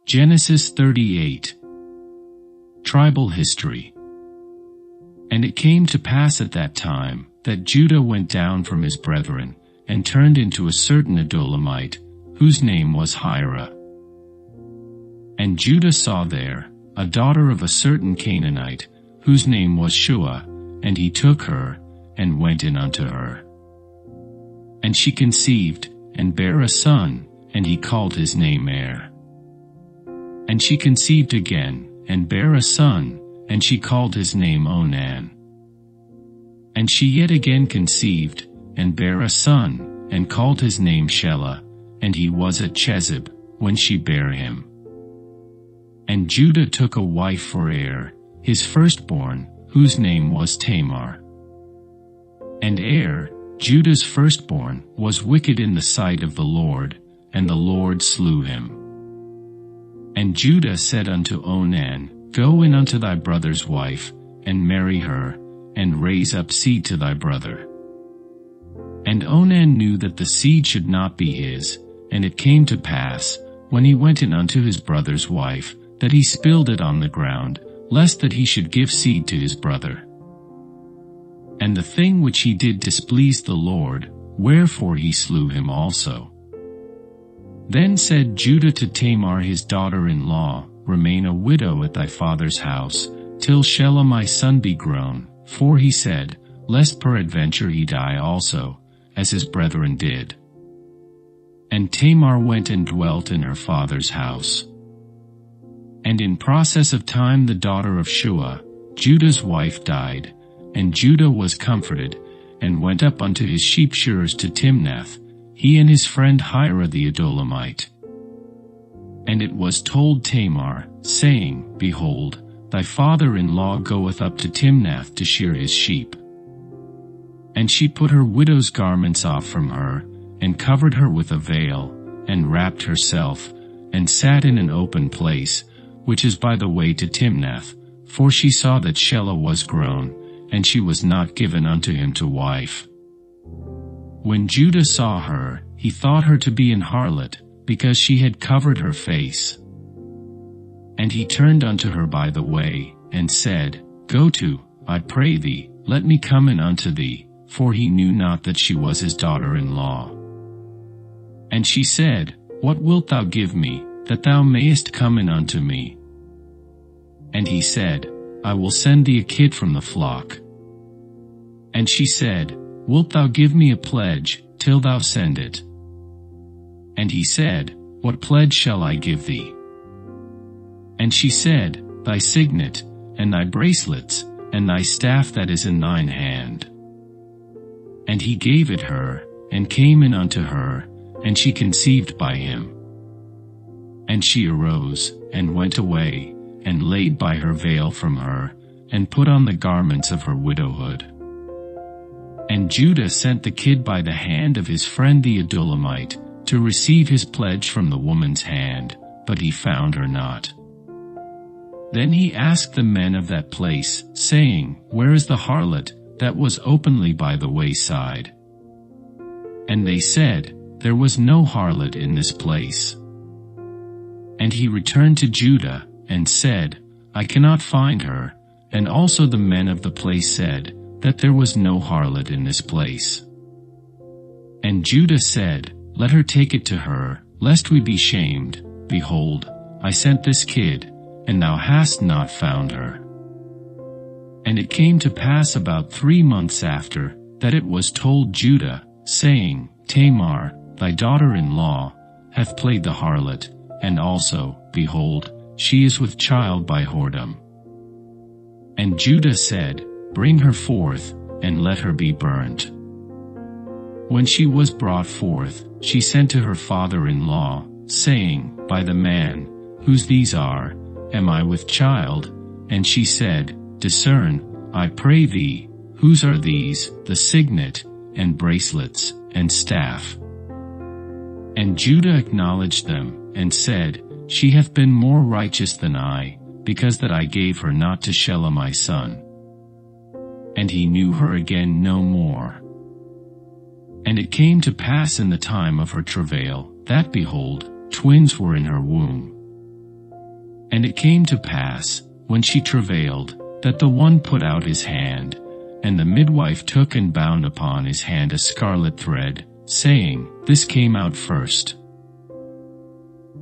Genesis 38. Tribal history. And it came to pass at that time, that Judah went down from his brethren, and turned into a certain Adullamite, whose name was Hirah. And Judah saw there a daughter of a certain Canaanite, whose name was Shuah, and he took her, and went in unto her. And she conceived, and bare a son, and he called his name Er. And she conceived again, and bare a son, and she called his name Onan. And she yet again conceived, and bare a son, and called his name Shelah, and he was at Chezib, when she bare him. And Judah took a wife for Er, his firstborn, whose name was Tamar. And Er, Judah's firstborn, was wicked in the sight of the Lord, and the Lord slew him. And Judah said unto Onan, Go in unto thy brother's wife, and marry her, and raise up seed to thy brother. And Onan knew that the seed should not be his, and it came to pass, when he went in unto his brother's wife, that he spilled it on the ground, lest that he should give seed to his brother. And the thing which he did displeased the Lord, wherefore he slew him also. Then said Judah to Tamar his daughter-in-law, Remain a widow at thy father's house, till Shelah my son be grown, for he said, Lest peradventure he die also, as his brethren did. And Tamar went and dwelt in her father's house. And in process of time the daughter of Shuah, Judah's wife, died, and Judah was comforted, and went up unto his sheepshearers to Timnath, he and his friend Hirah the Adullamite. And it was told Tamar, saying, Behold, thy father-in-law goeth up to Timnath to shear his sheep. And she put her widow's garments off from her, and covered her with a veil, and wrapped herself, and sat in an open place, which is by the way to Timnath, for she saw that Shelah was grown, and she was not given unto him to wife. When Judah saw her, he thought her to be an harlot, because she had covered her face. And he turned unto her by the way, and said, Go to, I pray thee, let me come in unto thee, for he knew not that she was his daughter-in-law. And she said, What wilt thou give me, that thou mayest come in unto me? And he said, I will send thee a kid from the flock. And she said, Wilt thou give me a pledge, till thou send it? And he said, What pledge shall I give thee? And she said, Thy signet, and thy bracelets, and thy staff that is in thine hand. And he gave it her, and came in unto her, and she conceived by him. And she arose, and went away, and laid by her veil from her, and put on the garments of her widowhood. And Judah sent the kid by the hand of his friend the Adullamite, to receive his pledge from the woman's hand, but he found her not. Then he asked the men of that place, saying, Where is the harlot, that was openly by the wayside? And they said, There was no harlot in this place. And he returned to Judah, and said, I cannot find her. And also the men of the place said, that there was no harlot in this place. And Judah said, Let her take it to her, lest we be shamed. Behold, I sent this kid, and thou hast not found her. And it came to pass about 3 months after, that it was told Judah, saying, Tamar, thy daughter-in-law, hath played the harlot, and also, behold, she is with child by whoredom. And Judah said, Bring her forth, and let her be burnt. When she was brought forth, she sent to her father-in-law, saying, By the man, whose these are, am I with child? And she said, Discern, I pray thee, whose are these, the signet, and bracelets, and staff? And Judah acknowledged them, and said, She hath been more righteous than I, because that I gave her not to Shelah my son. And he knew her again no more. And it came to pass in the time of her travail, that behold, twins were in her womb. And it came to pass, when she travailed, that the one put out his hand, and the midwife took and bound upon his hand a scarlet thread, saying, This came out first.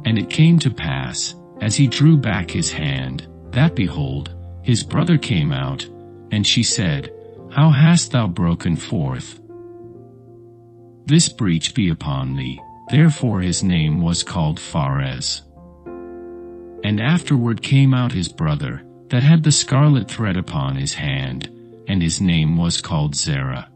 And it came to pass, as he drew back his hand, that behold, his brother came out, and she said, How hast thou broken forth? This breach be upon thee. Therefore his name was called Pharez. And afterward came out his brother, that had the scarlet thread upon his hand, and his name was called Zerah.